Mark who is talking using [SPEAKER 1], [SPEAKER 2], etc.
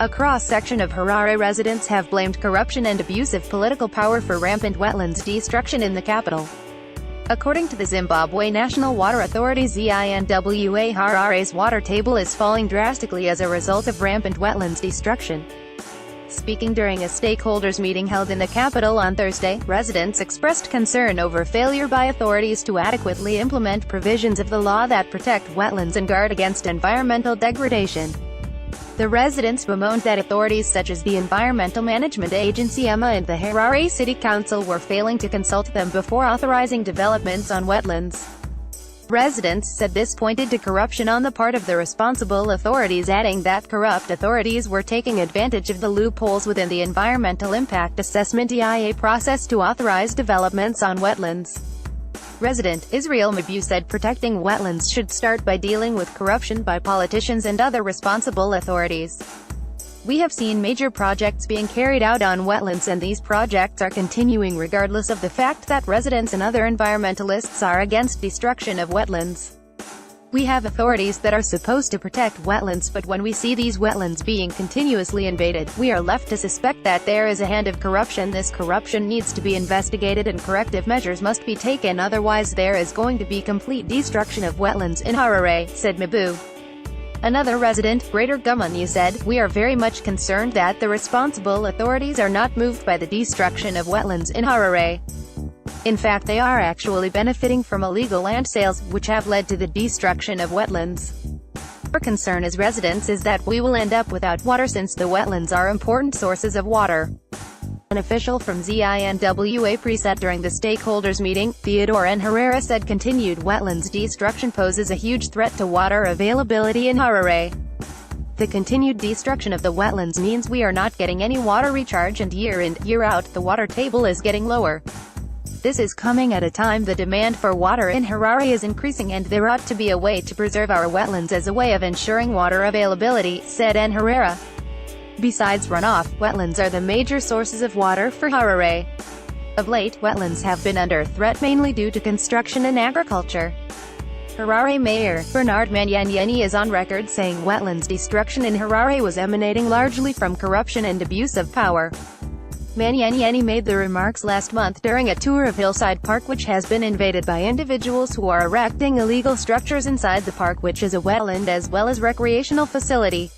[SPEAKER 1] A cross-section of Harare residents have blamed corruption and abusive political power for rampant wetlands destruction in the capital. According to the Zimbabwe National Water Authority ZINWA, Harare's water table is falling drastically as a result of rampant wetlands destruction. Speaking during a stakeholders meeting held in the capital on Thursday, residents expressed concern over failure by authorities to adequately implement provisions of the law that protect wetlands and guard against environmental degradation. The residents bemoaned that authorities such as the Environmental Management Agency (EMA) and the Harare City Council were failing to consult them before authorizing developments on wetlands. Residents said this pointed to corruption on the part of the responsible authorities, adding that corrupt authorities were taking advantage of the loopholes within the Environmental Impact Assessment (EIA) process to authorize developments on wetlands. Resident Israel Mabu said protecting wetlands should start by dealing with corruption by politicians and other responsible authorities. We have seen major projects being carried out on wetlands, and these projects are continuing regardless of the fact that residents and other environmentalists are against destruction of wetlands. We have authorities that are supposed to protect wetlands, but when we see these wetlands being continuously invaded, we are left to suspect that there is a hand of corruption. This corruption needs to be investigated and corrective measures must be taken, otherwise there is going to be complete destruction of wetlands in Harare, said Mabu. Another resident, Greater Gumani, said, "We are very much concerned that the responsible authorities are not moved by the destruction of wetlands in Harare. In fact, they are actually benefiting from illegal land sales, which have led to the destruction of wetlands. Our concern as residents is that we will end up without water since the wetlands are important sources of water." An official from ZINWA preset during the stakeholders meeting, Theodore N. Herrera, said continued wetlands destruction poses a huge threat to water availability in Harare. The continued destruction of the wetlands means we are not getting any water recharge, and year in, year out, the water table is getting lower. This is coming at a time the demand for water in Harare is increasing, and there ought to be a way to preserve our wetlands as a way of ensuring water availability, said N. Herrera. Besides runoff, wetlands are the major sources of water for Harare. Of late, wetlands have been under threat mainly due to construction and agriculture. Harare Mayor Bernard Manyanyeni is on record saying wetlands destruction in Harare was emanating largely from corruption and abuse of power. Manyanyeni made the remarks last month during a tour of Hillside Park, which has been invaded by individuals who are erecting illegal structures inside the park, which is a wetland as well as recreational facility.